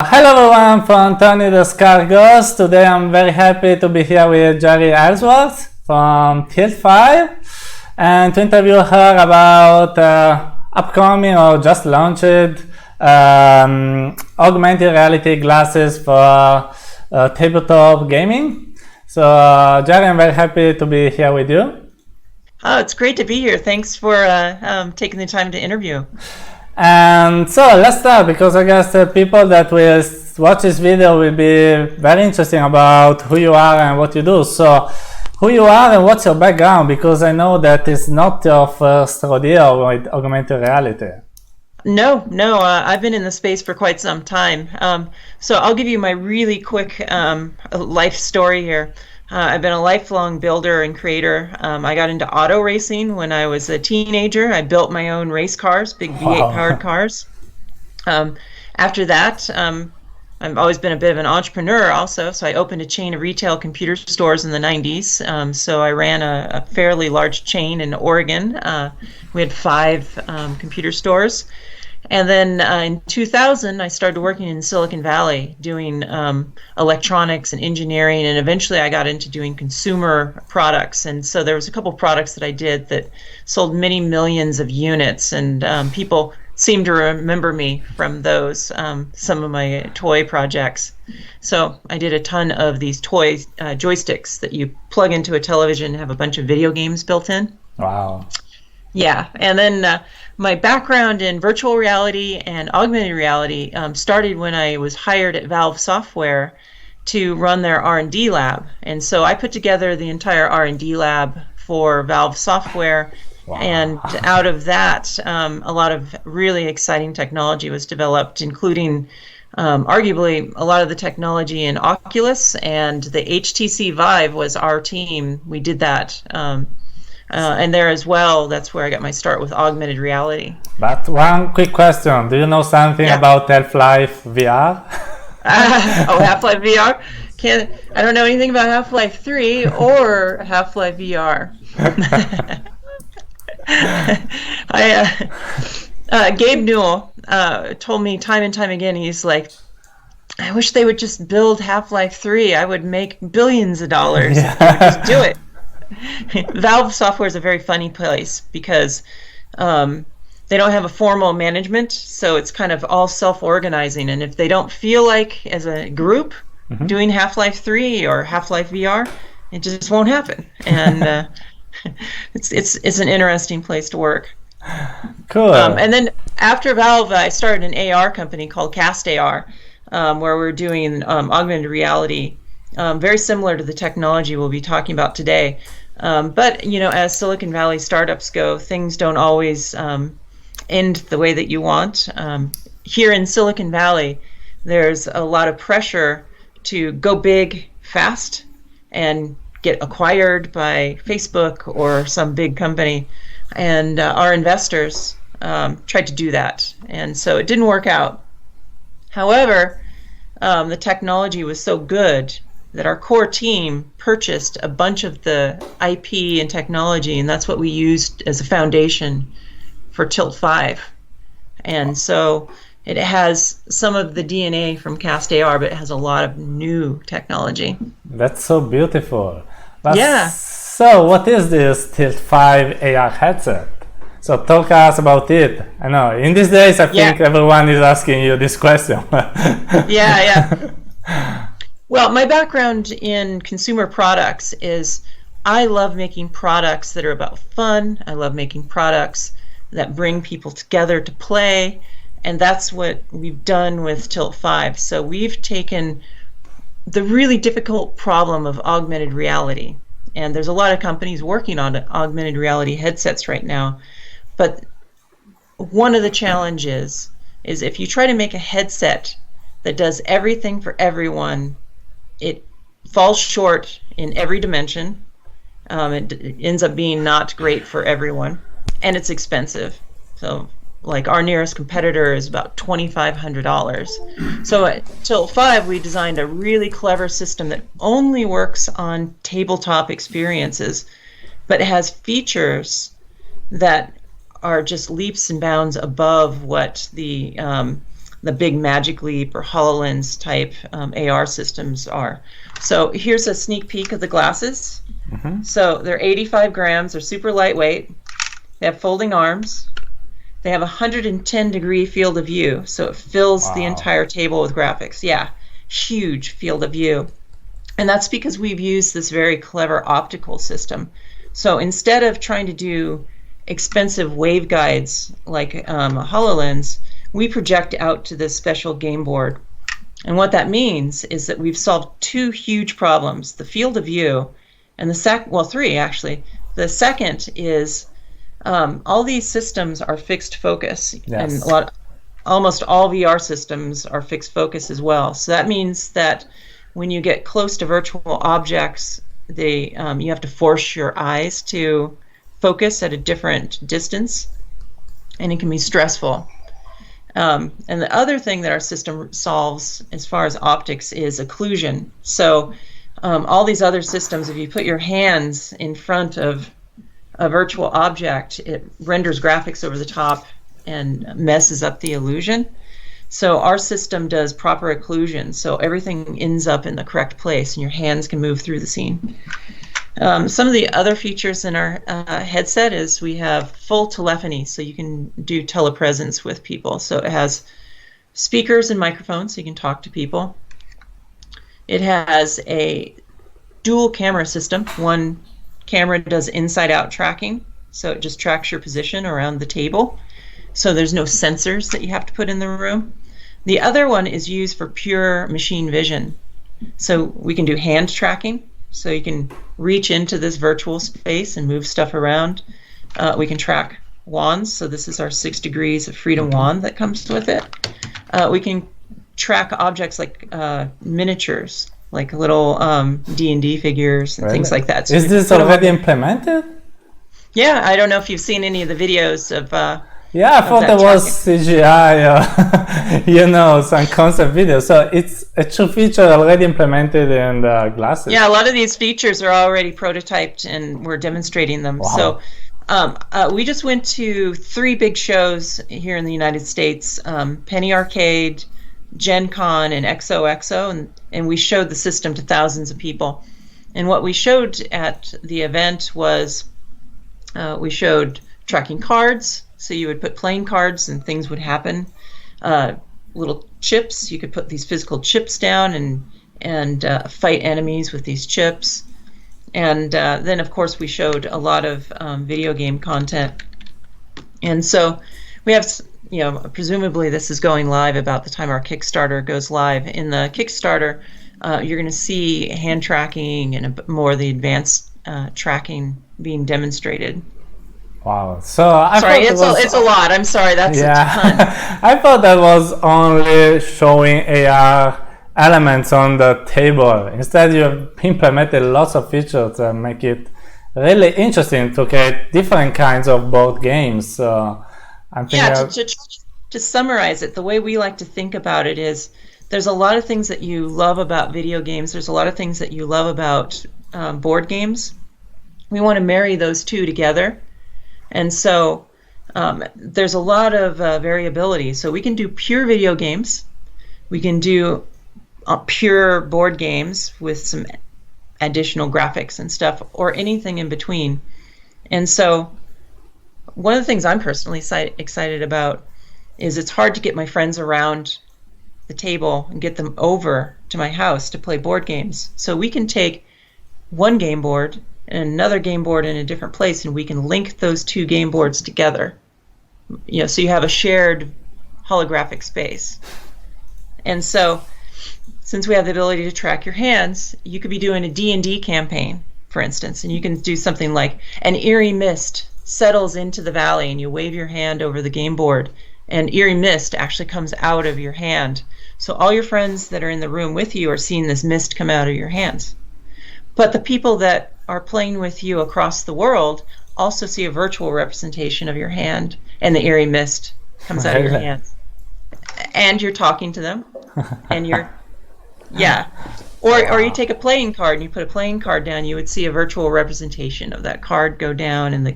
Hello everyone from Tony the Scargos. Today I'm very happy to be here with Jeri Ellsworth from TiltFive and to interview her about upcoming or just launched augmented reality glasses for tabletop gaming. So Jeri, I'm very happy to be here with you. Oh, it's great to be here. Thanks for taking the time to interview. And so let's start, because I guess the people that will watch this video will be very interesting about who you are and what you do. So who you are and what's your background, because I know that it's not your first rodeo with augmented reality. No, I've been in the space for quite some time. So I'll give you my really quick life story here. I've been a lifelong builder and creator. I got into auto racing when I was a teenager. I built my own race cars, big V8 powered cars. After that, I've always been a bit of an entrepreneur also. So I opened a chain of retail computer stores in the 90s. So I ran a fairly large chain in Oregon. We had 5 computer stores. And then in 2000, I started working in Silicon Valley doing electronics and engineering, and eventually I got into doing consumer products. And so there was a couple products that I did that sold many millions of units, and people seem to remember me from those, some of my toy projects. So I did a ton of these toy joysticks that you plug into a television and have a bunch of video games built in. Wow. Yeah, and then my background in virtual reality and augmented reality started when I was hired at Valve Software to run their R&D lab. And so I put together the entire R&D lab for Valve Software. Wow. And out of that, a lot of really exciting technology was developed, including arguably a lot of the technology in Oculus, and the HTC Vive was our team. We did that. And there as well, that's where I got my start with augmented reality. But one quick question. Do you know something about Half-Life VR? Half-Life VR? I don't know anything about Half-Life 3 or Half-Life VR. Gabe Newell told me time and time again, he's like, I wish they would just build Half-Life 3. I would make billions of dollars if they would just do it. Valve Software is a very funny place because they don't have a formal management, so it's kind of all self-organizing. And if they don't feel like, as a group, doing Half-Life 3 or Half-Life VR, it just won't happen. And it's an interesting place to work. Cool. And then after Valve, I started an AR company called CastAR, where we're doing augmented reality. Very similar to the technology we'll be talking about today. But, you know, as Silicon Valley startups go, things don't always end the way that you want. Here in Silicon Valley, there's a lot of pressure to go big fast and get acquired by Facebook or some big company. And our investors tried to do that. And so it didn't work out. However, the technology was so good that our core team purchased a bunch of the IP and technology, and that's what we used as a foundation for TiltFive. And so it has some of the DNA from CastAR, but it has a lot of new technology. That's so beautiful. But yeah. So what is this TiltFive AR headset? So talk us about it. I know in these days I think everyone is asking you this question. Yeah. Well, my background in consumer products is I love making products that are about fun. I love making products that bring people together to play. And that's what we've done with TiltFive. So we've taken the really difficult problem of augmented reality. And there's a lot of companies working on augmented reality headsets right now. But one of the challenges is if you try to make a headset that does everything for everyone, it falls short in every dimension. It ends up being not great for everyone, and it's expensive. So, like, our nearest competitor is about $2,500. So at TiltFive, we designed a really clever system that only works on tabletop experiences, but it has features that are just leaps and bounds above what the the big Magic Leap or HoloLens type AR systems are. So here's a sneak peek of the glasses. So they're 85 grams, they're super lightweight, they have folding arms, they have a 110-degree field of view, so it fills the entire table with graphics. Yeah, huge field of view. And that's because we've used this very clever optical system. So instead of trying to do expensive waveguides like a HoloLens, we project out to this special game board. And what that means is that we've solved two huge problems: the field of view, and three actually. The second is all these systems are fixed focus, and almost all VR systems are fixed focus as well. So that means that when you get close to virtual objects, you have to force your eyes to focus at a different distance, and it can be stressful. And the other thing that our system solves as far as optics is occlusion. So all these other systems, if you put your hands in front of a virtual object, it renders graphics over the top and messes up the illusion. So our system does proper occlusion, so everything ends up in the correct place and your hands can move through the scene. Some of the other features in our headset is we have full telephony, so you can do telepresence with people. So it has speakers and microphones, so you can talk to people. It has a dual camera system. One camera does inside-out tracking, so it just tracks your position around the table. So there's no sensors that you have to put in the room. The other one is used for pure machine vision. So we can do hand tracking, so you can reach into this virtual space and move stuff around. We can track wands, so this is our 6 degrees of freedom wand that comes with it. We can track objects like miniatures, like little D&D figures and things like that. So is this already implemented? Yeah, I don't know if you've seen any of the videos of yeah, I thought there was CGI, some concept videos. So it's a true feature already implemented in the glasses. Yeah, a lot of these features are already prototyped and we're demonstrating them. Wow. So we just went to 3 big shows here in the United States, Penny Arcade, Gen Con, and XOXO, and we showed the system to thousands of people. And what we showed at the event was we showed tracking cards. So you would put playing cards and things would happen. Little chips, you could put these physical chips down and fight enemies with these chips. And then, of course, we showed a lot of video game content. And so we have, presumably this is going live about the time our Kickstarter goes live. In the Kickstarter, you're going to see hand tracking and more of the advanced tracking being demonstrated. Wow. So it's a lot. I'm sorry. That's a ton. I thought that was only showing AR elements on the table. Instead, you implemented lots of features that make it really interesting to create different kinds of board games. So I'm thinking to summarize it, the way we like to think about it is there's a lot of things that you love about video games. There's a lot of things that you love about board games. We want to marry those two together. And so there's a lot of variability. So we can do pure video games. We can do pure board games with some additional graphics and stuff, or anything in between. And so one of the things I'm personally excited about is it's hard to get my friends around the table and get them over to my house to play board games. So we can take one game board and another game board in a different place, and we can link those 2 game boards together. So you have a shared holographic space. And so since we have the ability to track your hands, you could be doing a D&D campaign, for instance, and you can do something like an eerie mist settles into the valley and you wave your hand over the game board, and eerie mist actually comes out of your hand. So all your friends that are in the room with you are seeing this mist come out of your hands. But the people that are playing with you across the world also see a virtual representation of your hand, and the eerie mist comes out of your hand. And you're talking to them, and you're, Or you take a playing card and you put a playing card down, you would see a virtual representation of that card go down, and the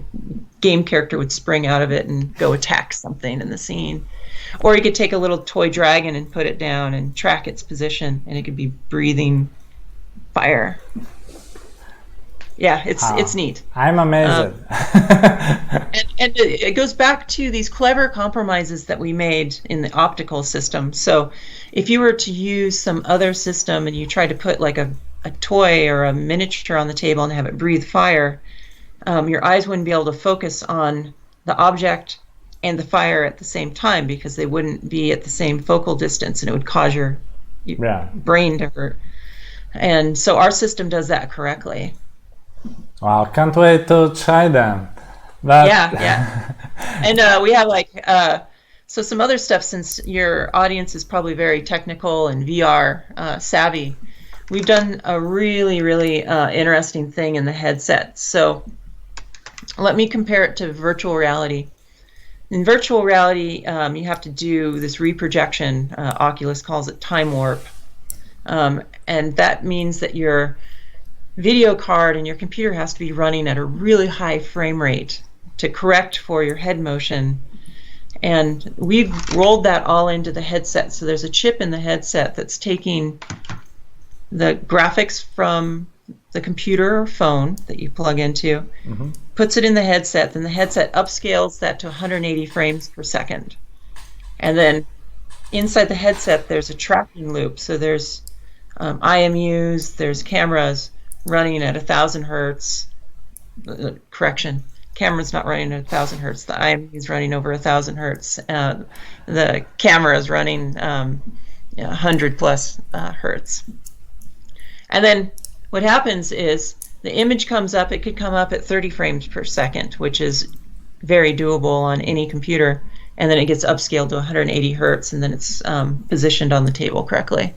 game character would spring out of it and go attack something in the scene. Or you could take a little toy dragon and put it down and track its position, and it could be breathing fire. Yeah, it's neat. I'm amazed. And it goes back to these clever compromises that we made in the optical system. So if you were to use some other system and you tried to put like a toy or a miniature on the table and have it breathe fire, your eyes wouldn't be able to focus on the object and the fire at the same time because they wouldn't be at the same focal distance, and it would cause your brain to hurt. And so our system does that correctly. Wow, can't wait to try them. But... Yeah. And we have like, so some other stuff, since your audience is probably very technical and VR savvy, we've done a really, really interesting thing in the headset. So let me compare it to virtual reality. In virtual reality, you have to do this reprojection. Oculus calls it time warp. And that means that your video card and your computer has to be running at a really high frame rate to correct for your head motion. And we've rolled that all into the headset. So there's a chip in the headset that's taking the graphics from the computer or phone that you plug into, puts it in the headset, then the headset upscales that to 180 frames per second. And then inside the headset, there's a tracking loop. So there's IMUs, there's cameras running at 1,000 hertz. Correction, camera's not running at 1,000 hertz. The IMU is running over 1,000 hertz. The camera is running 100 plus hertz. And then what happens is the image comes up. It could come up at 30 frames per second, which is very doable on any computer. And then it gets upscaled to 180 hertz, and then it's positioned on the table correctly.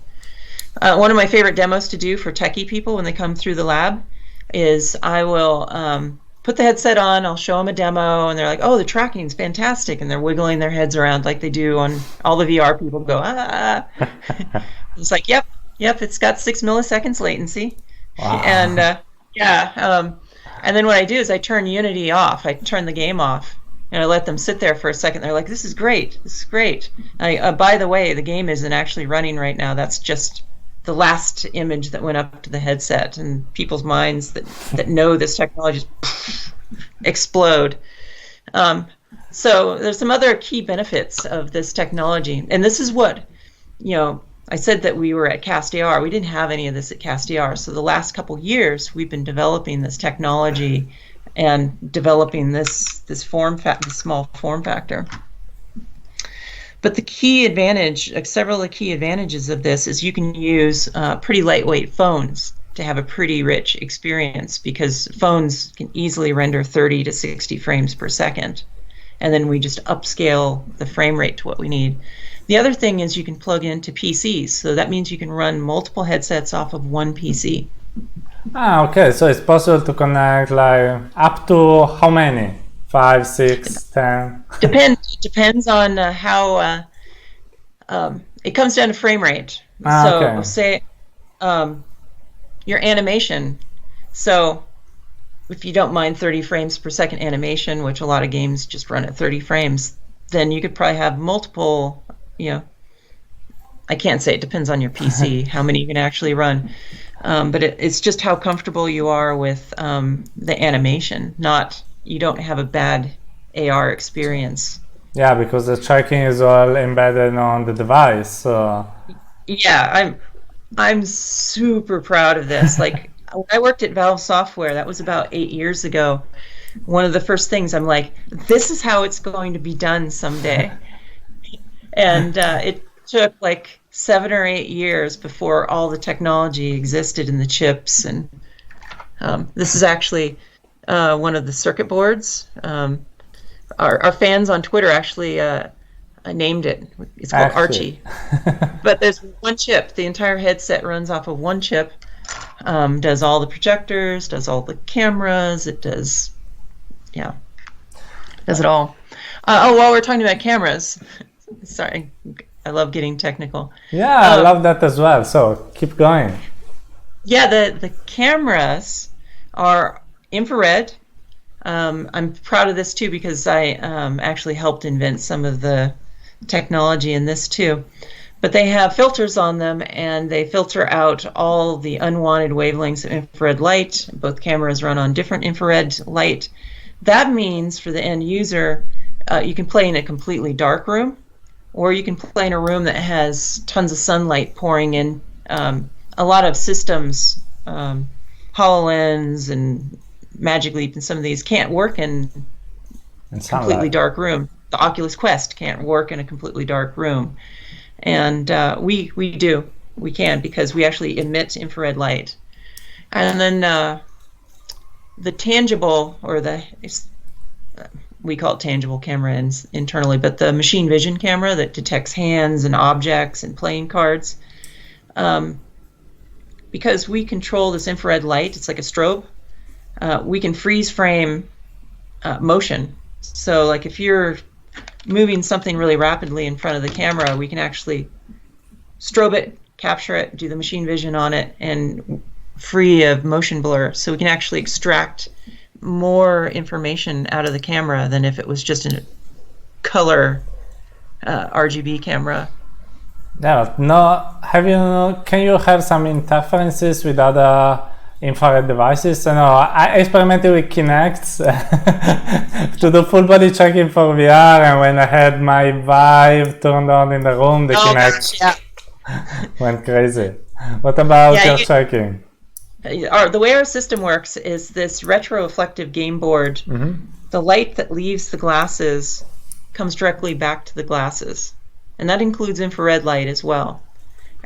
One of my favorite demos to do for techie people when they come through the lab is I will put the headset on, I'll show them a demo, and they're like, oh, the tracking is fantastic, and they're wiggling their heads around like they do on all the VR people go, ah. It's like, yep, it's got 6 milliseconds latency. Wow. And and then what I do is I turn Unity off, I turn the game off, and I let them sit there for a second. They're like, this is great. By the way, the game isn't actually running right now. That's just the last image that went up to the headset, and people's minds that know this technology just explode. So there's some other key benefits of this technology. And this is what, I said that we were at CastAR. We didn't have any of this at CastAR. So the last couple years, we've been developing this technology and developing this small form factor. But the key advantage, several of the key advantages of this is you can use pretty lightweight phones to have a pretty rich experience, because phones can easily render 30 to 60 frames per second. And then we just upscale the frame rate to what we need. The other thing is you can plug into PCs. So that means you can run multiple headsets off of one PC. Okay. So it's possible to connect like up to how many? 5, 6, 10? Depends on how it comes down to frame rate. So say your animation. So if you don't mind 30 frames per second animation, which a lot of games just run at 30 frames, then you could probably have multiple, I can't say, it depends on your PC, how many you can actually run. But it's just how comfortable you are with the animation, not you don't have a bad AR experience. Yeah, because the tracking is all embedded on the device. So. Yeah, I'm super proud of this. Like, when I worked at Valve Software, that was about 8 years ago. One of the first things I'm like, this is how it's going to be done someday. And it took like 7 or 8 years before all the technology existed in the chips. And this is actually one of the circuit boards. Our fans on Twitter actually named it. It's called Archie. But there's one chip. The entire headset runs off of one chip. Does all the projectors, does all the cameras. It does, does it all. While we're talking about cameras, sorry, I love getting technical. Yeah, I love that as well. So keep going. Yeah, the cameras are infrared. I'm proud of this too, because I actually helped invent some of the technology in this too. But they have filters on them, and they filter out all the unwanted wavelengths of infrared light. Both cameras run on different infrared light. That means for the end user, you can play in a completely dark room, or you can play in a room that has tons of sunlight pouring in. A lot of systems, HoloLens and Magic Leap and some of these can't work in a completely dark room. The Oculus Quest can't work in a completely dark room. And we can, because we actually emit infrared light. And then the tangible, or we call it tangible camera internally, but the machine vision camera that detects hands and objects and playing cards, because we control this infrared light, it's like a strobe, we can freeze frame motion. So like if you're moving something really rapidly in front of the camera, we can actually strobe it, capture it, do the machine vision on it, and free of motion blur. So we can actually extract more information out of the camera than if it was just a color RGB camera. Yeah, no. Can you have some interferences with other infrared devices? I experimented with Kinect to do full body tracking for VR, and when I had my Vive turned on in the room, the Kinect went crazy. What about your tracking? The way our system works is this retroreflective game board. Mm-hmm. The light that leaves the glasses comes directly back to the glasses, and that includes infrared light as well.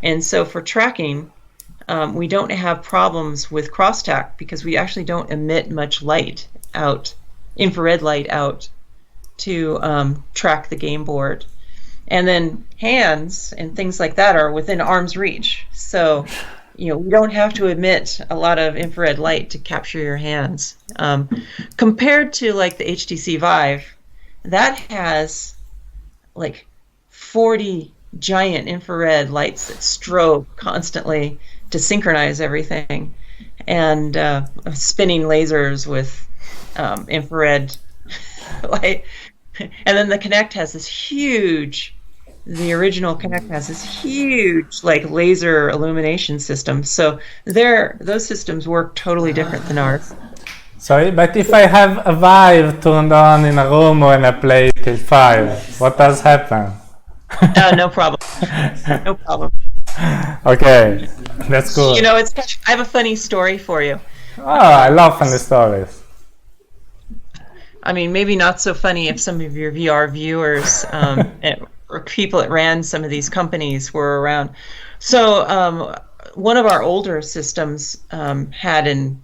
And so for tracking, we don't have problems with crosstalk because we actually don't emit much light out, infrared light out, to track the game board. And then hands and things like that are within arm's reach. So, we don't have to emit a lot of infrared light to capture your hands. Compared to like the HTC Vive, that has like 40 giant infrared lights that strobe constantly to synchronize everything, and spinning lasers with infrared light. And then the Kinect has this huge, the original Kinect has this huge like laser illumination system. So those systems work totally different than ours. Sorry, but if I have a Vive turned on in a room when I play TiltFive, what does happen? No problem. No problem. Okay, that's cool. I have a funny story for you. Oh, I love funny stories. I mean, maybe not so funny if some of your VR viewers or people that ran some of these companies were around. So one of our older systems had an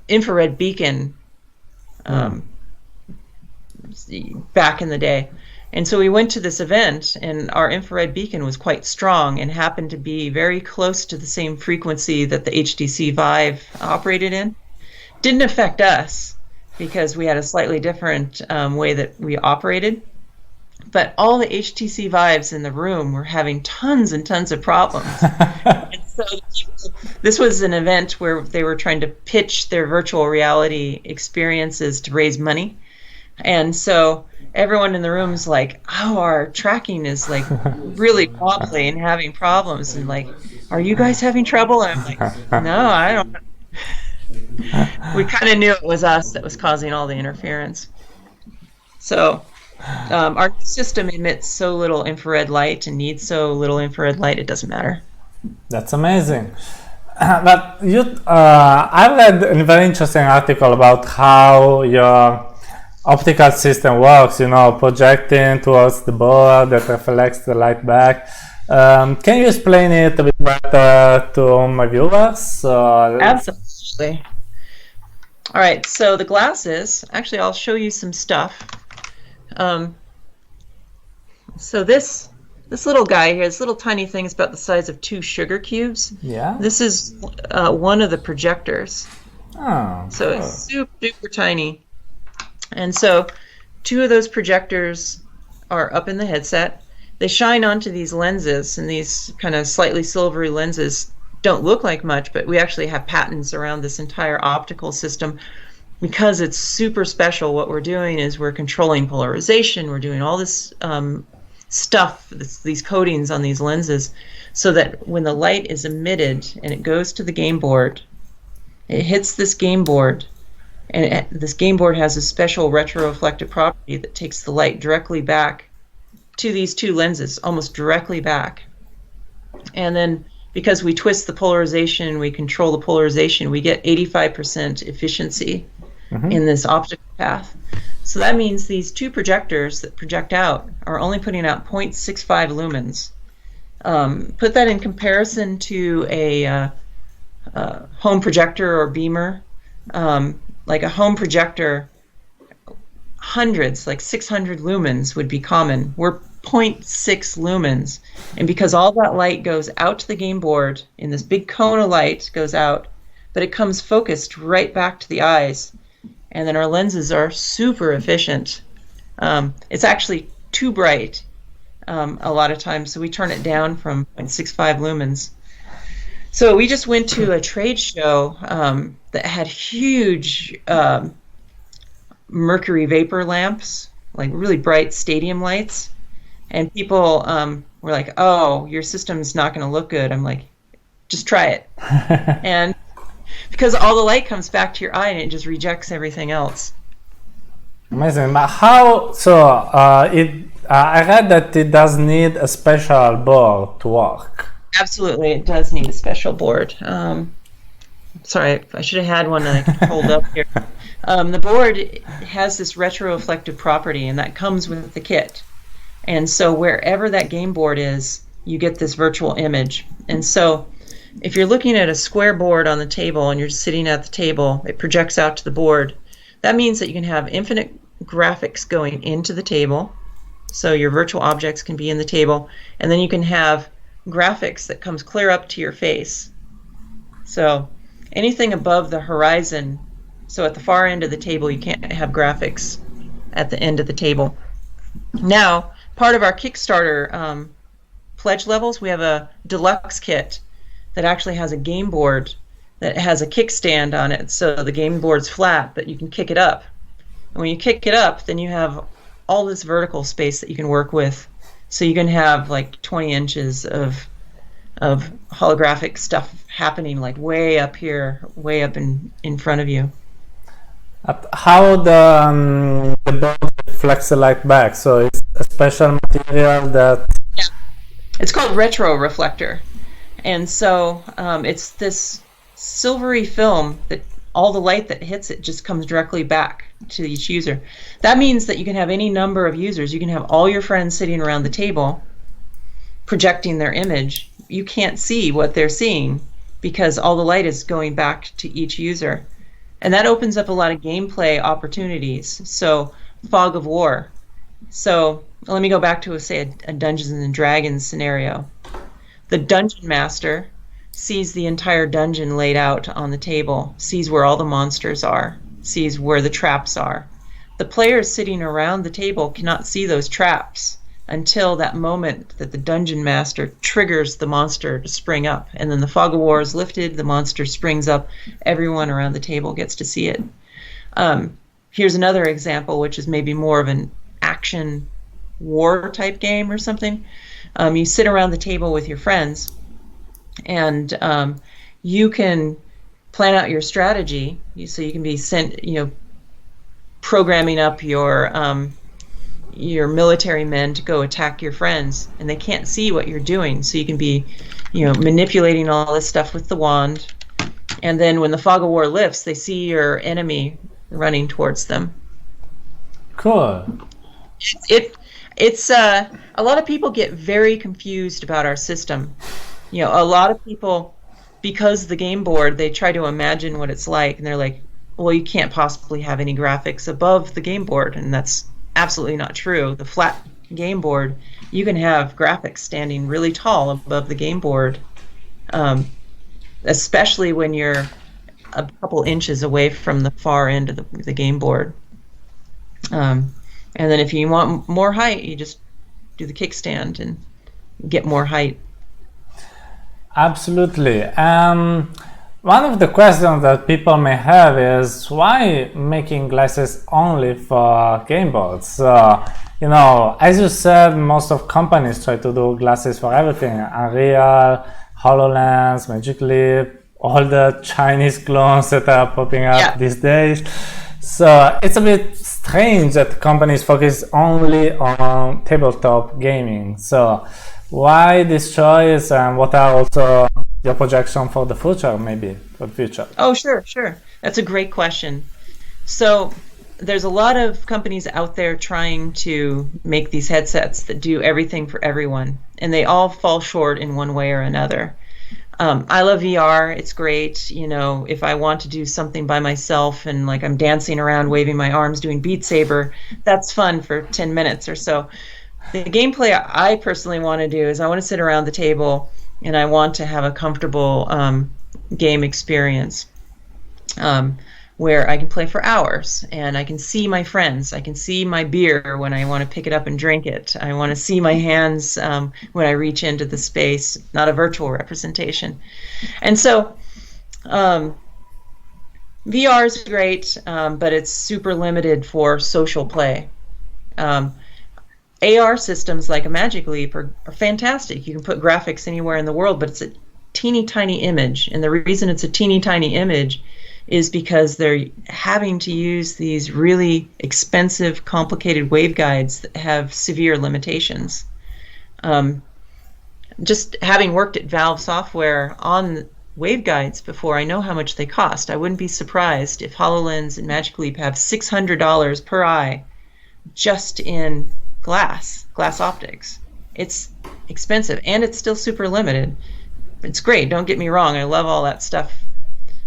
infrared beacon back in the day. And so we went to this event, and our infrared beacon was quite strong and happened to be very close to the same frequency that the HTC Vive operated in. Didn't affect us because we had a slightly different way that we operated. But all the HTC Vives in the room were having tons and tons of problems. And so this was an event where they were trying to pitch their virtual reality experiences to raise money. And so everyone in the room is like, oh, our tracking is like really wobbly and having problems. And like, are you guys having trouble? And I'm like, no, I don't. We kind of knew it was us that was causing all the interference. So our system emits so little infrared light and needs so little infrared light, it doesn't matter. That's amazing. But I read a very interesting article about how your optical system works, projecting towards the board that reflects the light back. Can you explain it a bit better to my viewers? Absolutely. All right, so the glasses, actually I'll show you some stuff. So this little guy here, this little tiny thing is about the size of 2 sugar cubes. Yeah. This is one of the projectors. Oh. So it's super duper tiny. And so 2 of those projectors are up in the headset. They shine onto these lenses, and these kind of slightly silvery lenses don't look like much, but we actually have patents around this entire optical system because it's super special. What we're doing is we're controlling polarization. We're doing all this stuff, these coatings on these lenses, so that when the light is emitted and it goes to the game board, it hits this game board, and this game board has a special retroreflective property that takes the light directly back to these two lenses, almost directly back. And then because we twist the polarization, we control the polarization, we get 85% efficiency in this optical path. So that means these two projectors that project out are only putting out 0.65 lumens. Put that in comparison to a home projector or beamer. Like a home projector, hundreds, like 600 lumens would be common. We're 0.6 lumens. And because all that light goes out to the game board, in this big cone of light goes out, but it comes focused right back to the eyes. And then our lenses are super efficient. It's actually too bright a lot of times, so we turn it down from 0.65 lumens. So we just went to a trade show that had huge mercury vapor lamps, like really bright stadium lights. And people were like, oh, your system's not going to look good. I'm like, just try it. And because all the light comes back to your eye and it just rejects everything else. Amazing. But how, I read that it does need a special board to work. Absolutely, it does need a special board. Sorry, I should have had one that I could hold up here. The board has this retroreflective property, and that comes with the kit. And so wherever that game board is, you get this virtual image. And so if you're looking at a square board on the table and you're sitting at the table, it projects out to the board. That means that you can have infinite graphics going into the table. So your virtual objects can be in the table, and then you can have graphics that comes clear up to your face. So anything above the horizon, so at the far end of the table, you can't have graphics at the end of the table. Now, part of our Kickstarter pledge levels, we have a deluxe kit that actually has a game board that has a kickstand on it, so the game board's flat, but you can kick it up. And when you kick it up, then you have all this vertical space that you can work with. So you can have like 20 inches of holographic stuff happening like way up here, way up in front of you. How the board reflects the light back? So it's a special material that... Yeah. It's called retroreflector. And so it's this silvery film that all the light that hits it just comes directly back to each user. That means that you can have any number of users. You can have all your friends sitting around the table projecting their image. You can't see what they're seeing because all the light is going back to each user. And that opens up a lot of gameplay opportunities. So fog of war. So let me go back to, say, a Dungeons and Dragons scenario. The dungeon master sees the entire dungeon laid out on the table, sees where all the monsters are, sees where the traps are. The players sitting around the table cannot see those traps until that moment that the dungeon master triggers the monster to spring up. And then the fog of war is lifted, the monster springs up, everyone around the table gets to see it. Here's another example, which is maybe more of an action war type game or something. You sit around the table with your friends, and you can plan out your strategy. So you can be programming up your military men to go attack your friends, and they can't see what you're doing. So you can be, manipulating all this stuff with the wand, and then when the fog of war lifts, they see your enemy running towards them. Cool. It's a lot of people get very confused about our system. A lot of people, because the game board, they try to imagine what it's like, and they're like, well, you can't possibly have any graphics above the game board, and that's absolutely not true. The flat game board, you can have graphics standing really tall above the game board, especially when you're a couple inches away from the far end of the game board. And then if you want more height, you just do the kickstand and get more height. Absolutely. One of the questions that people may have is why making glasses only for game boards? you know, as you said, most of companies try to do glasses for everything. Unreal, HoloLens, Magic Leap, all the Chinese clones that are popping up these days. So it's a bit strange that companies focus only on tabletop gaming. So why this choice, and what are also your projections for the future? Oh, sure. That's a great question. So there's a lot of companies out there trying to make these headsets that do everything for everyone, and they all fall short in one way or another. I love VR. It's great. You know, if I want to do something by myself and like I'm dancing around, waving my arms, doing Beat Saber, that's fun for 10 minutes or so. The gameplay I personally want to do is I want to sit around the table and I want to have a comfortable game experience where I can play for hours and I can see my friends. I can see my beer when I want to pick it up and drink it. I want to see my hands when I reach into the space, not a virtual representation. And so VR is great, but it's super limited for social play. AR systems like a Magic Leap are fantastic. You can put graphics anywhere in the world, but it's a teeny tiny image. And the reason it's a teeny tiny image is because they're having to use these really expensive, complicated waveguides that have severe limitations. Just having worked at Valve Software on waveguides before, I know how much they cost. I wouldn't be surprised if HoloLens and Magic Leap have $600 per eye just in glass optics. It's expensive, and it's still super limited. It's great, don't get me wrong, I love all that stuff.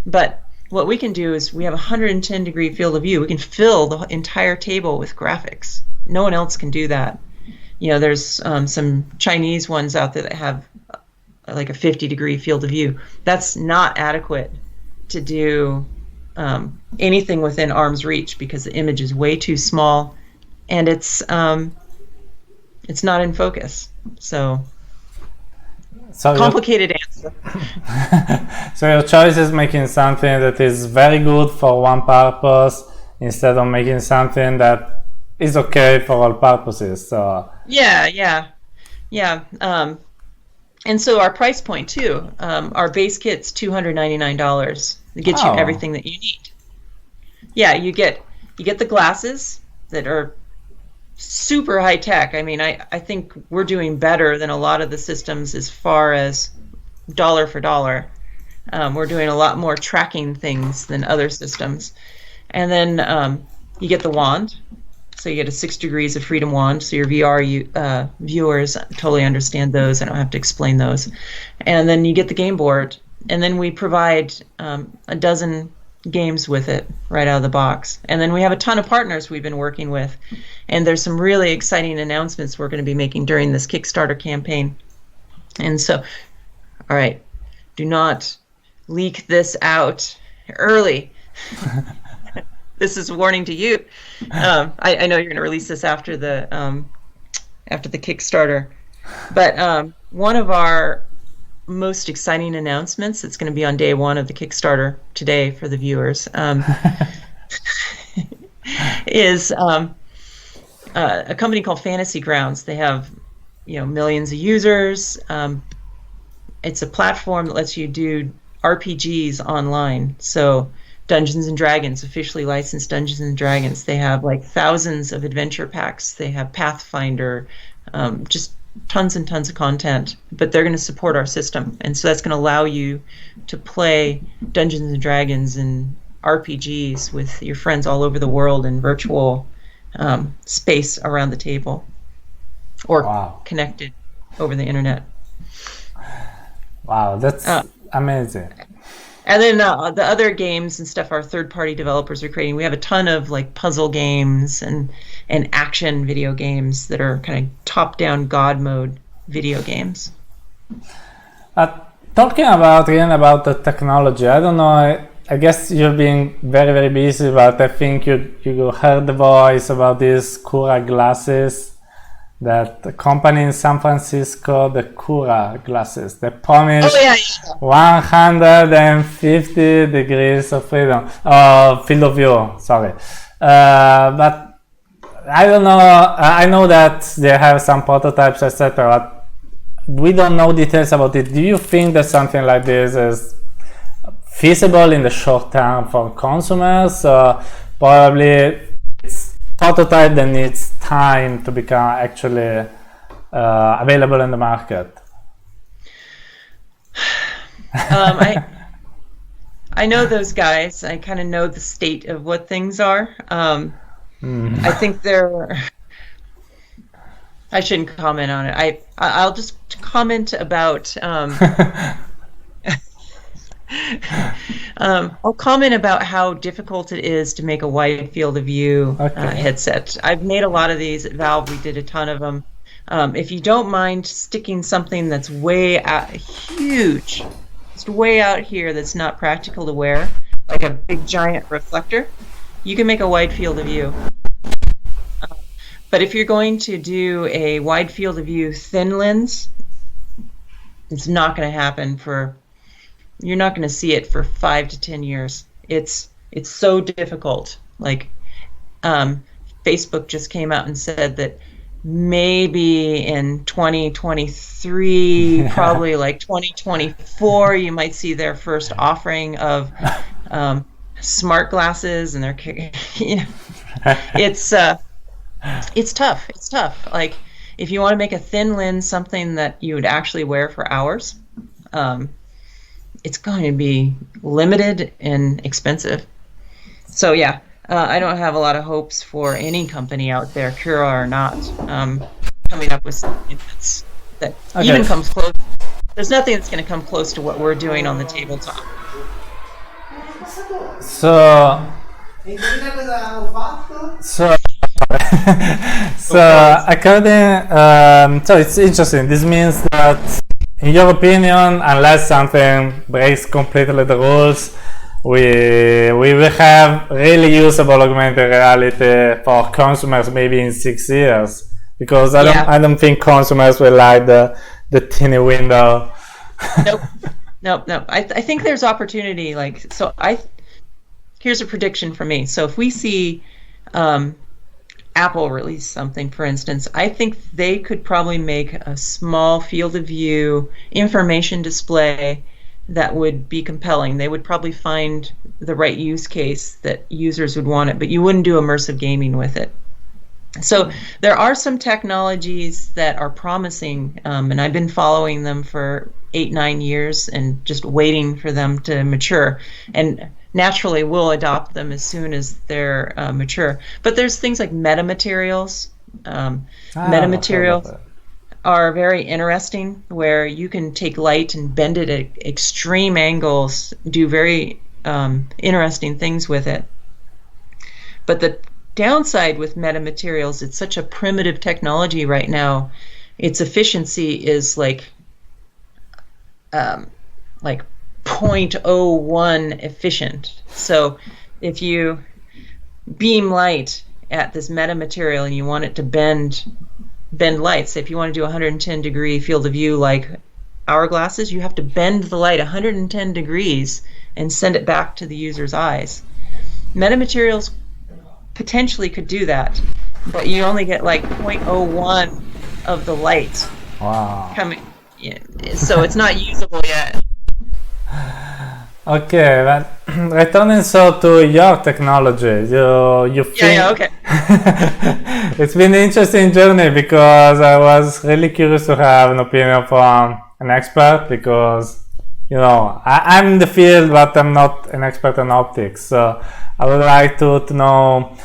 But what we can do is we have a 110-degree field of view. We can fill the entire table with graphics. No one else can do that. You know, there's some Chinese ones out there that have like a 50-degree field of view. That's not adequate to do anything within arm's reach because the image is way too small and it's not in focus. So complicated answer. So your choice is making something that is very good for one purpose instead of making something that is okay for all purposes. So yeah. And so our price point too. Our base kit's $299. It gets you everything that you need. Yeah, you get the glasses that are super high tech. I mean, I think we're doing better than a lot of the systems as far as dollar for dollar. We're doing a lot more tracking things than other systems. And then you get the wand. So you get a 6 degrees of freedom wand. So your VR viewers totally understand those. I don't have to explain those. And then you get the game board. And then we provide a dozen games with it right out of the box. And then we have a ton of partners we've been working with. And there's some really exciting announcements we're going to be making during this Kickstarter campaign. And so, all right, do not leak this out early. This is a warning to you. I know you're going to release this after the Kickstarter. But one of our most exciting announcements that's going to be on day one of the Kickstarter today for the viewers is a company called Fantasy Grounds. They have millions of users. It's a platform that lets you do RPGs online. So Dungeons and Dragons, officially licensed Dungeons and Dragons. They have like thousands of adventure packs. They have Pathfinder, just tons and tons of content, but they're going to support our system. And so that's going to allow you to play Dungeons and Dragons and RPGs with your friends all over the world in virtual space around the table or connected over the internet. Wow, that's amazing. And then the other games and stuff our third-party developers are creating. We have a ton of like puzzle games and action video games that are kind of top-down God mode video games. Talking about the technology, I don't know. I guess you're being very, very busy, but I think you heard the voice about these Kura glasses. That the company in San Francisco, the Kura glasses, they promise 150 degrees of freedom, field of view, sorry. But I don't know. I know that they have some prototypes, etc. We don't know details about it. Do you think that something like this is feasible in the short term for consumers? Probably it's prototype that needs time to become actually available in the market. I know those guys. I kind of know the state of what things are. I think I shouldn't comment on it. I'll just comment about. I'll comment about how difficult it is to make a wide field of view headset. I've made a lot of these at Valve. We did a ton of them. If you don't mind sticking something that's way out, huge, just way out here that's not practical to wear, like a big giant reflector, you can make a wide field of view. But if you're going to do a wide field of view thin lens, it's not going to happen you're not going to see it for 5 to 10 years. It's so difficult. Like Facebook just came out and said that maybe in 2023, probably like 2024, you might see their first offering of smart glasses, and it's tough. It's tough. Like if you want to make a thin lens something that you would actually wear for hours, it's going to be limited and expensive. So yeah, I don't have a lot of hopes for any company out there, Kura or not, coming up with something that even comes close. There's nothing that's going to come close to what we're doing on the tabletop. So according, so it's interesting. This means that, in your opinion, unless something breaks completely the rules, we will have really usable augmented reality for consumers maybe in 6 years, because I don't think consumers will like the teeny window. Nope. I think there's opportunity. Here's a prediction from me. So if we see Apple release something, for instance, I think they could probably make a small field of view information display that would be compelling. They would probably find the right use case that users would want it, but you wouldn't do immersive gaming with it. So there are some technologies that are promising, and I've been following them for 8-9 years and just waiting for them to mature. And naturally we'll adopt them as soon as they're mature. But there's things like metamaterials. Metamaterials are very interesting, where you can take light and bend it at extreme angles, do very interesting things with it. But the downside with metamaterials, it's such a primitive technology right now. Its efficiency is like 0.01 efficient. So if you beam light at this metamaterial and you want it to bend light, so if you want to do 110 degree field of view like our glasses, you have to bend the light 110 degrees and send it back to the user's eyes. Metamaterials potentially could do that, but you only get like 0.01 of the light coming in, so it's not usable yet. Okay, but returning to your technology, you think... okay. It's been an interesting journey, because I was really curious to have an opinion from an expert, because I'm in the field, but I'm not an expert in optics. So I would like to know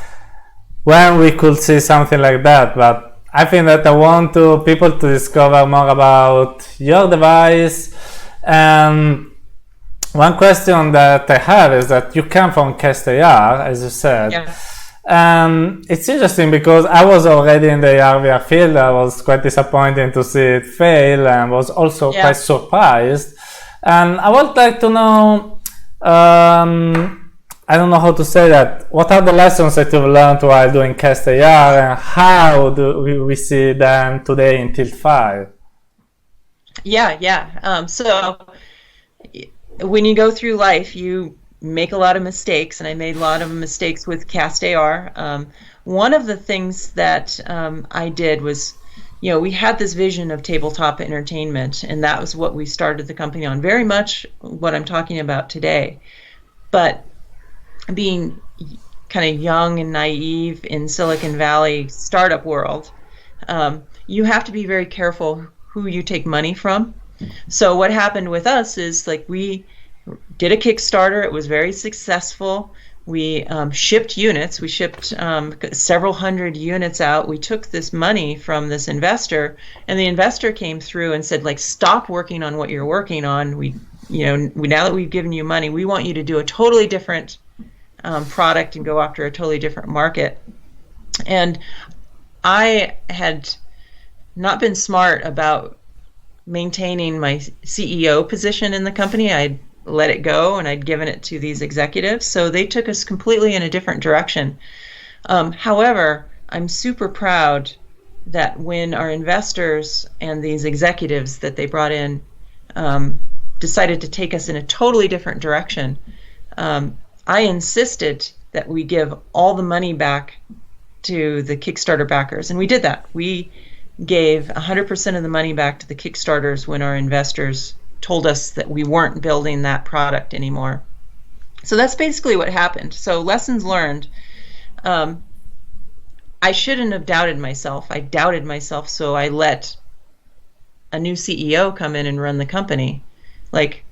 when we could see something like that. But I think that I want people to discover more about your device. And one question that I have is that you come from CastAR, as you said. Yeah. It's interesting, because I was already in the AR VR field. I was quite disappointed to see it fail, and was also quite surprised. And I would like to know, I don't know how to say that, what are the lessons that you've learned while doing CastAR, and how do we see them today in TiltFive? So when you go through life, you make a lot of mistakes, and I made a lot of mistakes with CastAR. one of the things that I did was, we had this vision of tabletop entertainment, and that was what we started the company on, very much what I'm talking about today. But being kind of young and naive in Silicon Valley startup world, you have to be very careful who you take money from. So what happened with us is, like, we did a Kickstarter. It was very successful. We shipped units. We shipped several hundred units out. We took this money from this investor, and the investor came through and said, like, stop working on what you're working on. Now that we've given you money, we want you to do a totally different product and go after a totally different market. And I had not been smart about maintaining my CEO position in the company. I'd let it go, and I'd given it to these executives, so they took us completely in a different direction. However, I'm super proud that when our investors and these executives that they brought in decided to take us in a totally different direction, I insisted that we give all the money back to the Kickstarter backers, and we did that. We gave 100% of the money back to the Kickstarters when our investors told us that we weren't building that product anymore. So that's basically what happened. So lessons learned. I shouldn't have doubted myself. I doubted myself, so I let a new CEO come in and run the company. Like,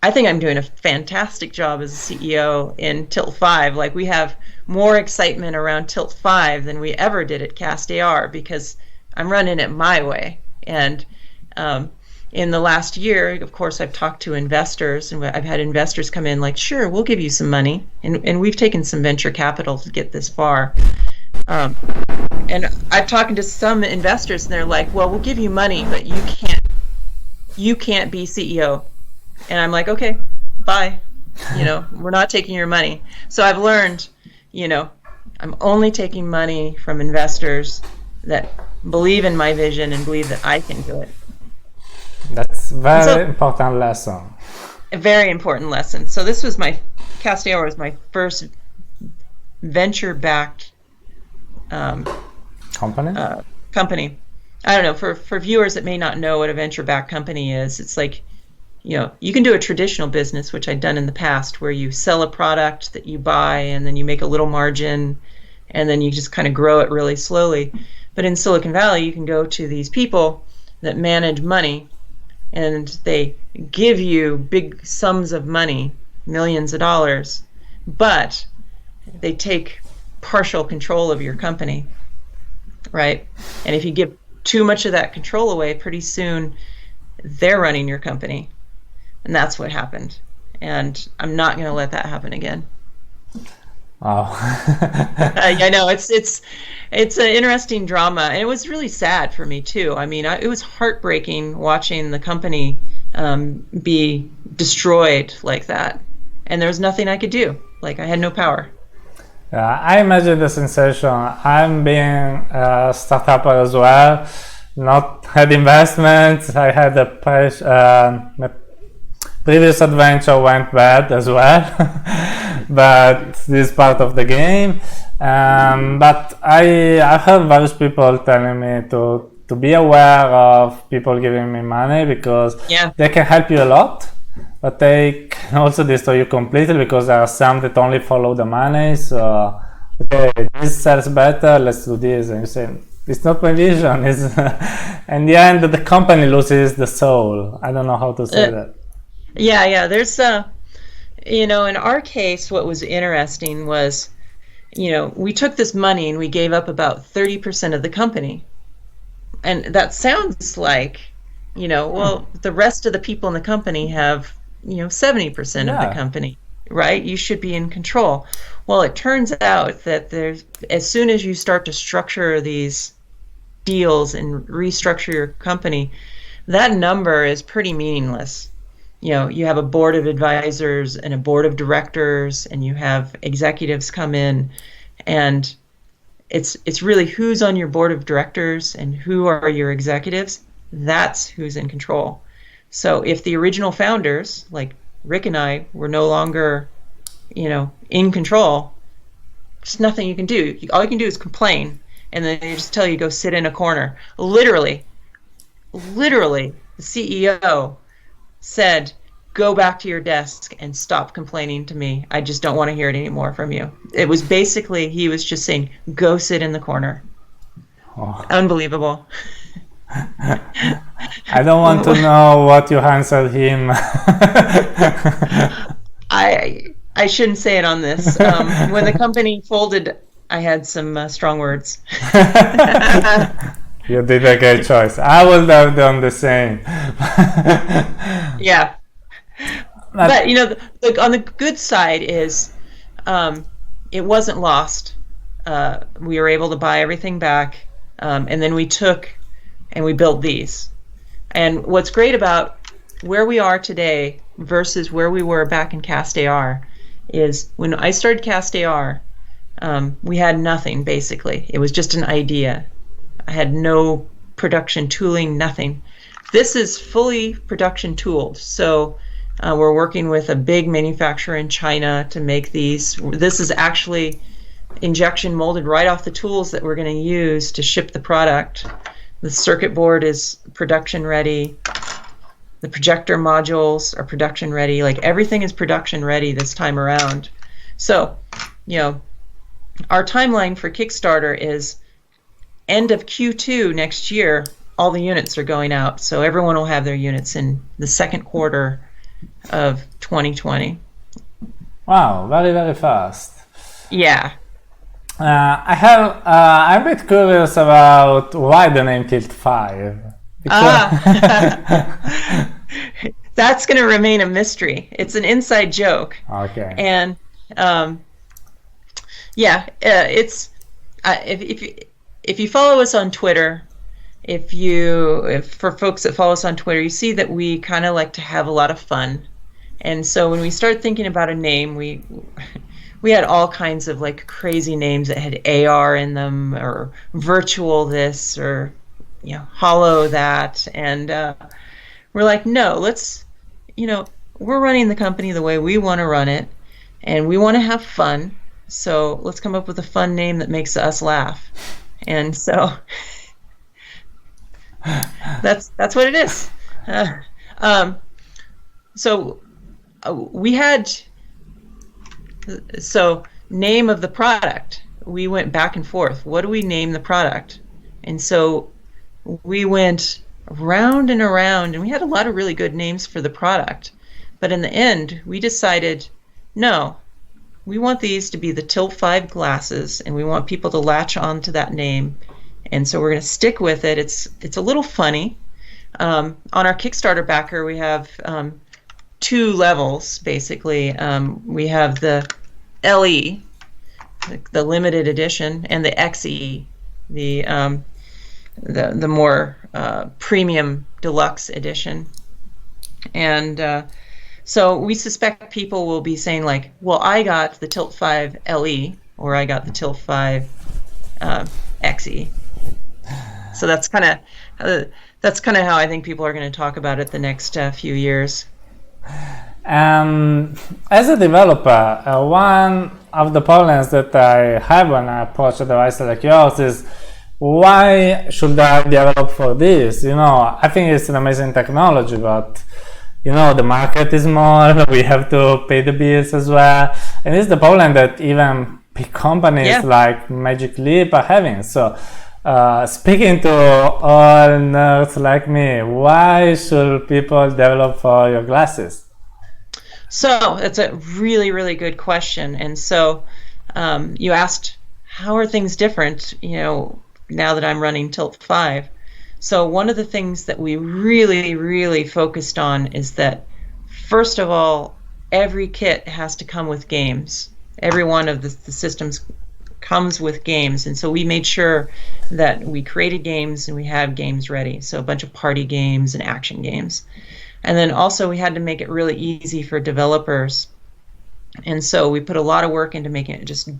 I think I'm doing a fantastic job as a CEO in TiltFive. Like, we have more excitement around TiltFive than we ever did at CastAR, because I'm running it my way. And in the last year, of course, I've talked to investors, and I've had investors come in like, sure, we'll give you some money. And we've taken some venture capital to get this far. And I've talked to some investors, and they're like, well, we'll give you money, but you can't be CEO. And I'm like, okay, bye. We're not taking your money. So I've learned, I'm only taking money from investors that believe in my vision and believe that I can do it. That's very important lesson. A very important lesson. So this was CastAR was my first venture-backed company. I don't know, for viewers that may not know what a venture-backed company is, it's like, you can do a traditional business, which I'd done in the past, where you sell a product that you buy and then you make a little margin and then you just kind of grow it really slowly. But in Silicon Valley, you can go to these people that manage money, and they give you big sums of money, millions of dollars, but they take partial control of your company, right? And if you give too much of that control away, pretty soon they're running your company. And that's what happened. And I'm not going to let that happen again. Wow. I know it's an interesting drama, and it was really sad for me too. I mean, it was heartbreaking watching the company be destroyed like that, and there was nothing I could do. Like, I had no power. I imagine the sensation. I'm being a startupper as well. Not had investments. I had my previous adventure went bad as well. But this is part of the game. But I heard various people telling me to be aware of people giving me money, because they can help you a lot, but they can also destroy you completely, because there are some that only follow the money. So, okay, this sells better, let's do this. And you say, it's not my vision. It's in the end, the company loses the soul. I don't know how to say that. Yeah. There's in our case, what was interesting was, we took this money and we gave up about 30% of the company. And that sounds like, well, the rest of the people in the company have, 70% of the company, right? You should be in control. Well, it turns out that as soon as you start to structure these deals and restructure your company, that number is pretty meaningless. You have a board of advisors and a board of directors, and you have executives come in, and it's really who's on your board of directors and who are your executives. That's who's in control. So if the original founders, like Rick and I, were no longer, in control, just nothing you can do. All you can do is complain, and then they just tell you go sit in a corner. Literally, the CEO said, go back to your desk and stop complaining to me. I just don't want to hear it anymore from you. It was basically, he was just saying, go sit in the corner. Oh. Unbelievable. I don't want to know what you answered him. I shouldn't say it on this. When the company folded, I had some strong words. You did a great choice. I would have done the same. Yeah. But, you know, on the good side is it wasn't lost. We were able to buy everything back, and then we took and we built these. And what's great about where we are today versus where we were back in CastAR is when I started CastAR, we had nothing, basically. It was just an idea. I had no production tooling, nothing. This is fully production tooled. So we're working with a big manufacturer in China to make these. This is actually injection molded right off the tools that we're going to use to ship the product. The circuit board is production ready. The projector modules are production ready. Like everything is production ready this time around. So, you know, our timeline for Kickstarter is end of Q2 next year. All the units are going out. So everyone will have their units in the second quarter of 2020. Wow, very, very fast. Yeah. I'm a bit curious about why the name TiltFive. That's going to remain a mystery. It's an inside joke. Okay. And yeah, it's if you follow us on Twitter, if for folks that follow us on Twitter, you see that we kind of like to have a lot of fun. And so when we started thinking about a name, we had all kinds of like crazy names that had AR in them, or virtual this, or you know, hollow that. And we're like, no, let's, you know, we're running the company the way we want to run it, and we want to have fun. So let's come up with a fun name that makes us laugh. And so that's what it is. So we had, so name of the product, we went back and forth. What do we name the product? And so we went around and around, and we had a lot of really good names for the product. But in the end, we decided, no, we want these to be the TiltFive glasses, and we want people to latch on to that name. And so we're going to stick with it. It's a little funny. On our Kickstarter backer, we have two levels, basically. We have the LE, the limited edition, and the XE, the more premium deluxe edition. And so we suspect people will be saying like, well, I got the TiltFive LE, or I got the TiltFive XE. So that's kind of how I think people are going to talk about it the next few years. As a developer, one of the problems that I have when I approach a device like yours is, why should I develop for this? You know, I think it's an amazing technology, but you know, the market is small, we have to pay the bills as well. And it's the problem that even big companies like Magic Leap are having. So speaking to all nerds like me, why should people develop for your glasses? So that's a really, really good question. And so you asked, how are things different, you know, now that I'm running TiltFive? So one of the things that we really, really focused on is that, first of all, every kit has to come with games. Every one of the systems comes with games. And so we made sure that we created games and we had games ready. So a bunch of party games and action games. And then also we had to make it really easy for developers. And so we put a lot of work into making it just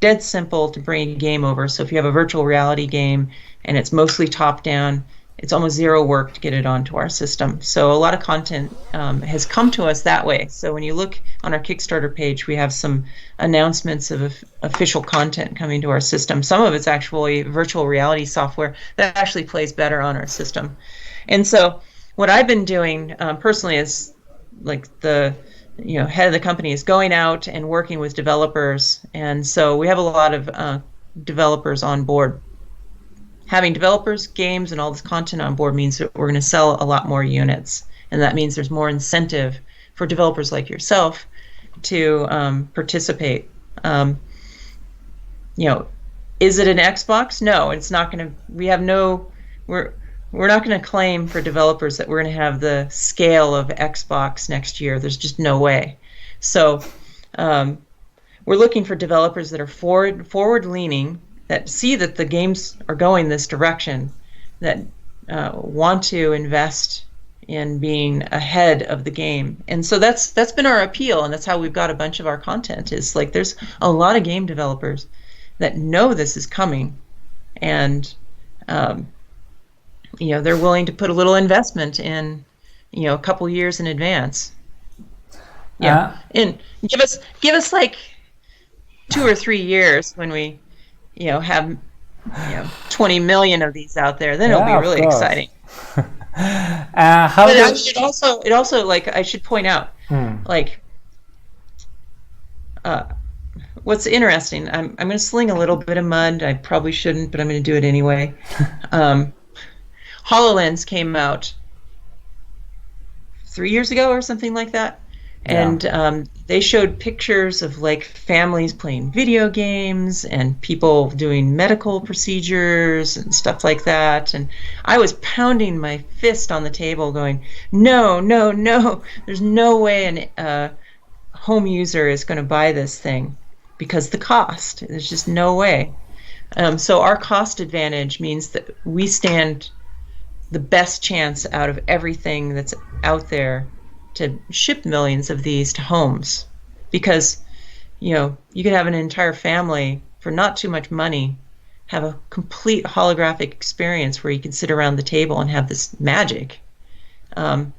dead simple to bring a game over. So if you have a virtual reality game and it's mostly top down, it's almost zero work to get it onto our system. So a lot of content has come to us that way. So when you look on our Kickstarter page, we have some announcements of official content coming to our system. Some of it's actually virtual reality software that actually plays better on our system. And so what I've been doing personally is, like, the head of the company is going out and working with developers. And so we have a lot of developers on board. Having developers, games, and all this content on board means that we're going to sell a lot more units. And that means there's more incentive for developers like yourself to participate. Is it an Xbox? No, it's not going to. We're not going to claim for developers that we're going to have the scale of Xbox next year. There's just no way. So we're looking for developers that are forward-leaning, that see that the games are going this direction, that want to invest in being ahead of the game. And so that's been our appeal, and that's how we've got a bunch of our content. Is like, there's a lot of game developers that know this is coming, and they're willing to put a little investment in, a couple years in advance. Yeah, and give us like 2 or 3 years when we, have 20 million of these out there. Then it'll be really exciting. It also, like, I should point out, like, what's interesting. I'm going to sling a little bit of mud. I probably shouldn't, but I'm going to do it anyway. HoloLens came out 3 years ago or something like that. And they showed pictures of, like, families playing video games and people doing medical procedures and stuff like that. And I was pounding my fist on the table going, no, no, no. There's no way a home user is going to buy this thing because the cost. There's just no way. So our cost advantage means that we stand the best chance out of everything that's out there to ship millions of these to homes, because you could have an entire family for not too much money have a complete holographic experience where you can sit around the table and have this magic. You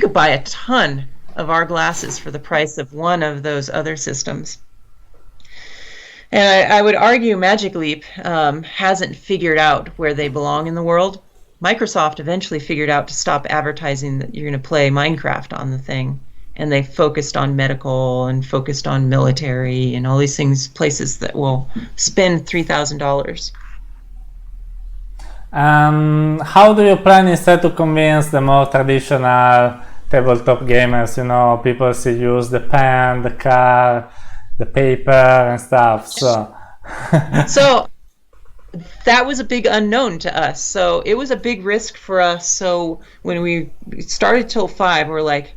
could buy a ton of our glasses for the price of one of those other systems. And I would argue Magic Leap hasn't figured out where they belong in the world. Microsoft eventually figured out to stop advertising that you're going to play Minecraft on the thing, and they focused on medical and focused on military and all these things, places that will spend $3,000. How do you plan instead to convince the more traditional tabletop gamers? People use the pen, the car, the paper and stuff. So that was a big unknown to us. So it was a big risk for us. So when we started TiltFive, we're like,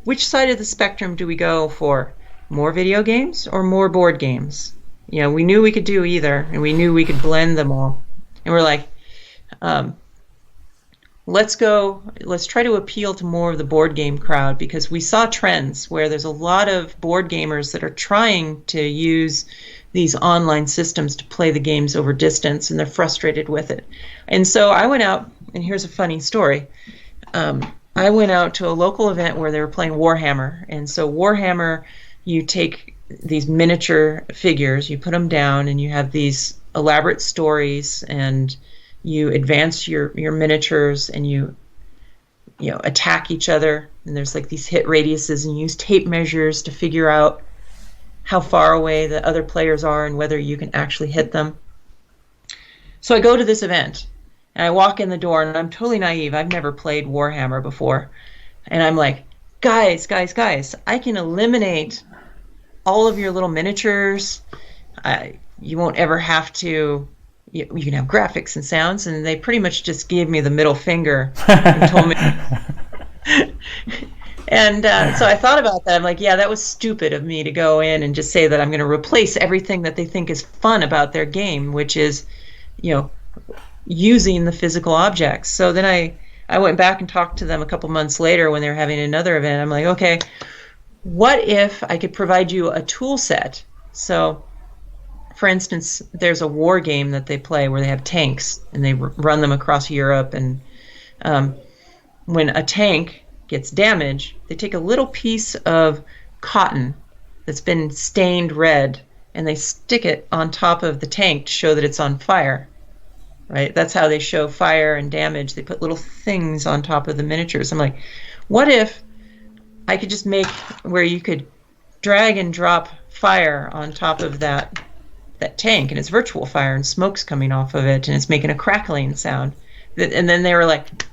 which side of the spectrum do we go for? More video games or more board games? We knew we could do either, and we knew we could blend them all. And we're like, let's try to appeal to more of the board game crowd, because we saw trends where there's a lot of board gamers that are trying to use these online systems to play the games over distance, and they're frustrated with it. And so I went out, and here's a funny story. I went out to a local event where they were playing Warhammer. And so Warhammer, you take these miniature figures, you put them down, and you have these elaborate stories, and you advance your miniatures, and you attack each other. And there's like these hit radiuses, and you use tape measures to figure out how far away the other players are and whether you can actually hit them. So I go to this event, and I walk in the door, and I'm totally naive. I've never played Warhammer before. And I'm like, guys, I can eliminate all of your little miniatures. You won't ever have to, you can have graphics and sounds. And they pretty much just gave me the middle finger and told me. And so I thought about that. I'm like, yeah, that was stupid of me to go in and just say that I'm going to replace everything that they think is fun about their game, which is, using the physical objects. So then I went back and talked to them a couple months later when they were having another event. I'm like, okay, what if I could provide you a tool set? So for instance, there's a war game that they play where they have tanks and they run them across Europe. And um, when a tank gets damaged, they take a little piece of cotton that's been stained red and they stick it on top of the tank to show that it's on fire. Right? That's how they show fire and damage. They put little things on top of the miniatures. I'm like, what if I could just make where you could drag and drop fire on top of that tank, and it's virtual fire and smoke's coming off of it and it's making a crackling sound. And then they were like,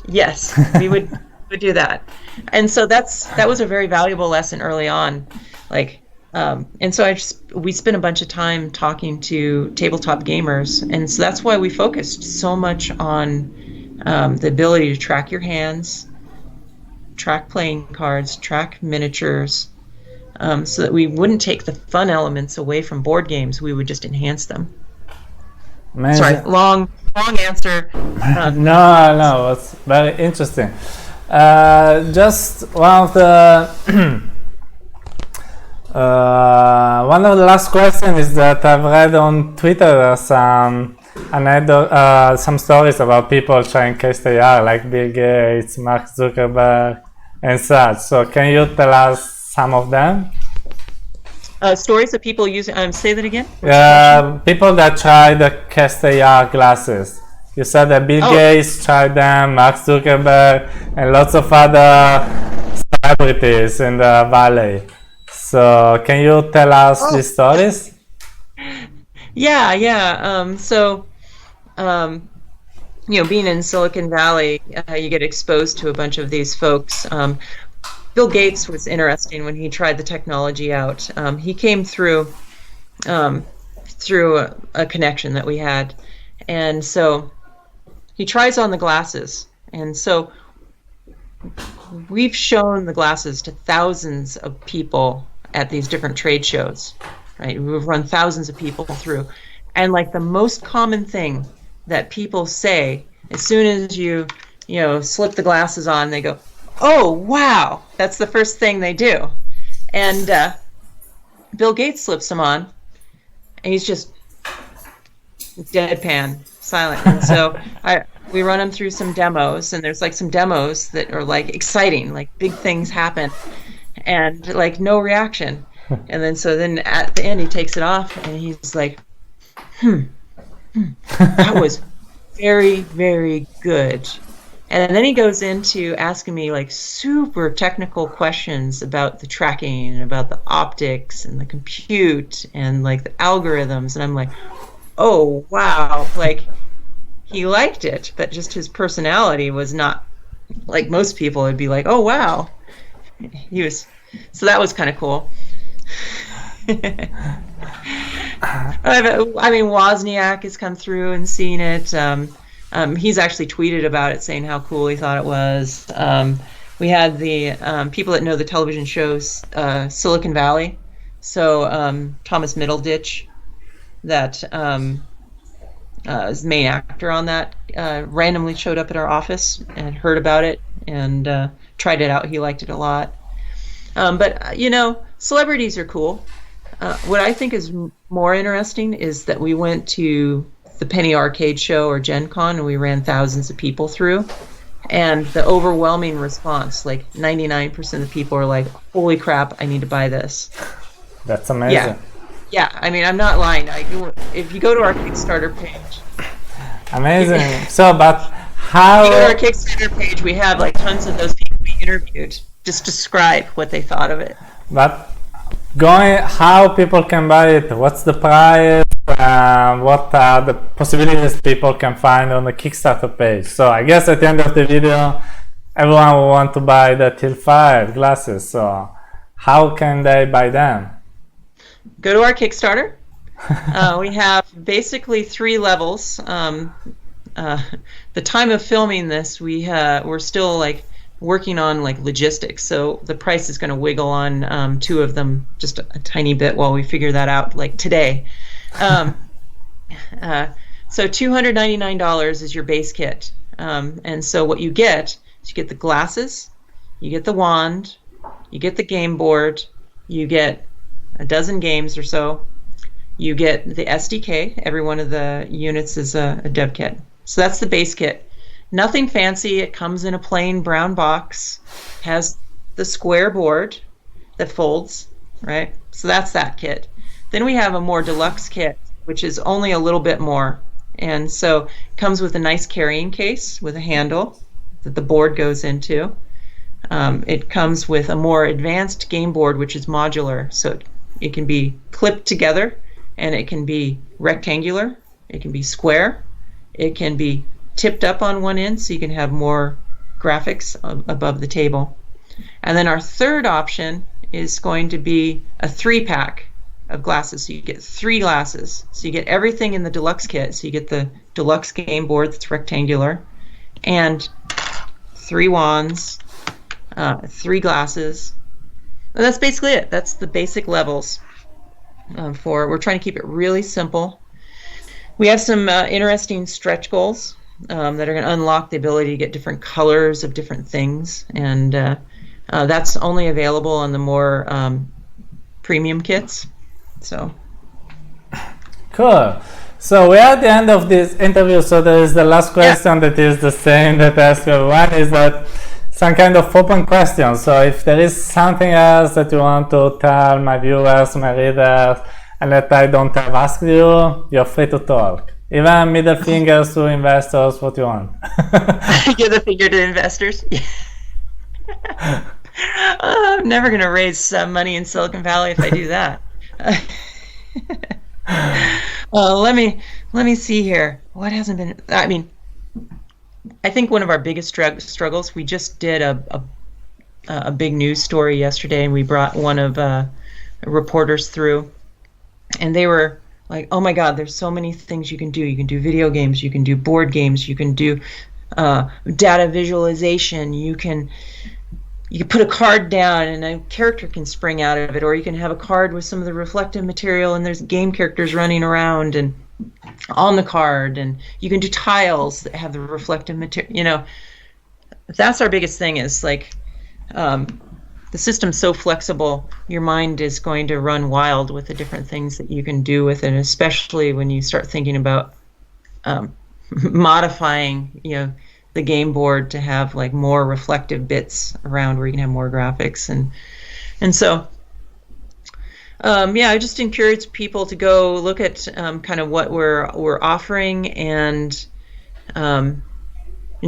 yes, we would do that. And so that was a very valuable lesson early on. Like, and so we spent a bunch of time talking to tabletop gamers, and so that's why we focused so much on the ability to track your hands, track playing cards, track miniatures, so that we wouldn't take the fun elements away from board games. We would just enhance them. Amazing. Sorry, long answer. No, it's very interesting. Just one of the one of the last questions is that I've read on Twitter some stories about people trying CastAR, like Bill Gates, Mark Zuckerberg, and such. So can you tell us some of them? Stories of people using. Say that again. People that try the CastAR glasses. You said that Bill Gates tried them, Mark Zuckerberg, and lots of other celebrities in the valley. So can you tell us these stories? Yeah. Being in Silicon Valley, you get exposed to a bunch of these folks. Bill Gates was interesting when he tried the technology out. He came through a connection that we had, and so he tries on the glasses. And so we've shown the glasses to thousands of people at these different trade shows, right? We've run thousands of people through, and like the most common thing that people say as soon as you slip the glasses on, they go, "Oh wow!" That's the first thing they do. And Bill Gates slips them on, and he's just deadpan, silent. And so we run him through some demos, and there's like some demos that are like exciting, like big things happen, and like no reaction. And then at the end he takes it off and he's like, that was very, very good. And then he goes into asking me like super technical questions about the tracking and about the optics and the compute and like the algorithms. And I'm like, oh wow, like he liked it, but just his personality was not like most people would be like, oh wow. So that was kind of cool. I mean, Wozniak has come through and seen it. He's actually tweeted about it, saying how cool he thought it was. We had the people that know the television shows Silicon Valley. So Thomas Middleditch, that is the main actor on that, randomly showed up at our office and heard about it and tried it out. He liked it a lot. But celebrities are cool. What I think is more interesting is that we went to the Penny Arcade Show or Gen Con and we ran thousands of people through, and the overwhelming response, like 99% of the people are like, holy crap, I need to buy this. That's amazing. Yeah, I mean, I'm not lying. If you go to our Kickstarter page. Amazing. But how... If you go to our Kickstarter page, we have like tons of those people we interviewed just describe what they thought of it. But how people can buy it, what's the price, what are the possibilities people can find on the Kickstarter page? So I guess at the end of the video, everyone will want to buy the TiltFive glasses. So how can they buy them? Go to our Kickstarter. We have basically 3 levels. The time of filming this, we're still like working on like logistics, so the price is going to wiggle on 2 of them just a tiny bit while we figure that out, like today. So $299 is your base kit, and so what you get is you get the glasses, you get the wand, you get the game board, you get a dozen games or so, You get the SDK. Every one of the units is a dev kit. So that's the base kit. Nothing fancy. It comes in a plain brown box, has the square board that folds, right? So that's that kit. Then we have a more deluxe kit, which is only a little bit more. And so it comes with a nice carrying case with a handle that the board goes into. It comes with a more advanced game board, which is modular. So it can be clipped together, and it can be rectangular, it can be square, it can be tipped up on one end so you can have more graphics above the table. And then our third option is going to be a 3-pack of glasses. So you get 3 glasses. So you get everything in the deluxe kit. So you get the deluxe game board that's rectangular, and 3 wands, 3 glasses. And that's basically it. That's the basic levels. We're trying to keep it really simple. We have some interesting stretch goals that are going to unlock the ability to get different colors of different things, and that's only available on the more premium kits. So cool. So we're at the end of this interview. So there is the last question that is the same that I ask everyone. Is that some kind of open question? So if there is something else that you want to tell my viewers, my readers, and that I don't have asked you, you're free to talk. Even middle fingers to investors, what you want. Give the finger to investors. I'm never going to raise money in Silicon Valley if I do that. Let me see here. What hasn't been? I mean, I think one of our biggest struggles. We just did a big news story yesterday, and we brought one of reporters through, and they were like, "Oh my God, there's so many things you can do. You can do video games. You can do board games. You can do data visualization. You can put a card down and a character can spring out of it, or you can have a card with some of the reflective material and there's game characters running around and on the card, and you can do tiles that have the reflective material." You know, that's our biggest thing, is like the system's so flexible, your mind is going to run wild with the different things that you can do with it, especially when you start thinking about modifying, the game board to have like more reflective bits around where you can have more graphics, and so I just encourage people to go look at kind of what we're offering, and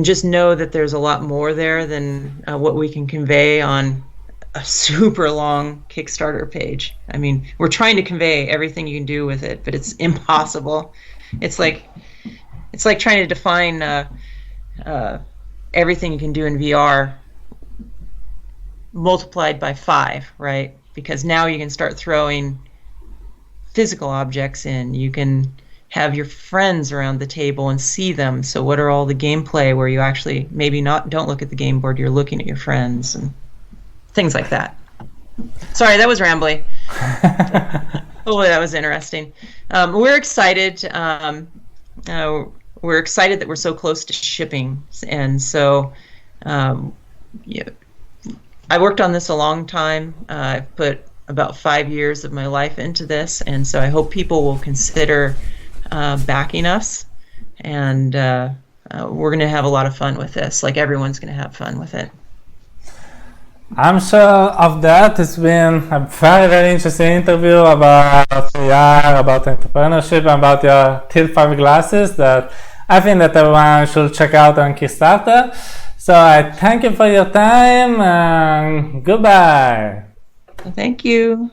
just know that there's a lot more there than what we can convey on a super long Kickstarter page. I mean, we're trying to convey everything you can do with it, but it's impossible. It's like trying to define everything you can do in VR multiplied by 5, right? Because now you can start throwing physical objects in. You can have your friends around the table and see them. So what are all the gameplay where you actually maybe don't look at the game board, you're looking at your friends and things like that. Sorry, that was rambly. Hopefully that was interesting. We're excited. We're excited that we're so close to shipping, and so I worked on this a long time. I've put about 5 years of my life into this, and so I hope people will consider backing us, and we're going to have a lot of fun with this. Like, everyone's going to have fun with it. I'm sure of that. It's been a very, very interesting interview about AR, about entrepreneurship, about your TiltFive glasses that I think that everyone should check out on Kickstarter. So I thank you for your time, and goodbye. Thank you.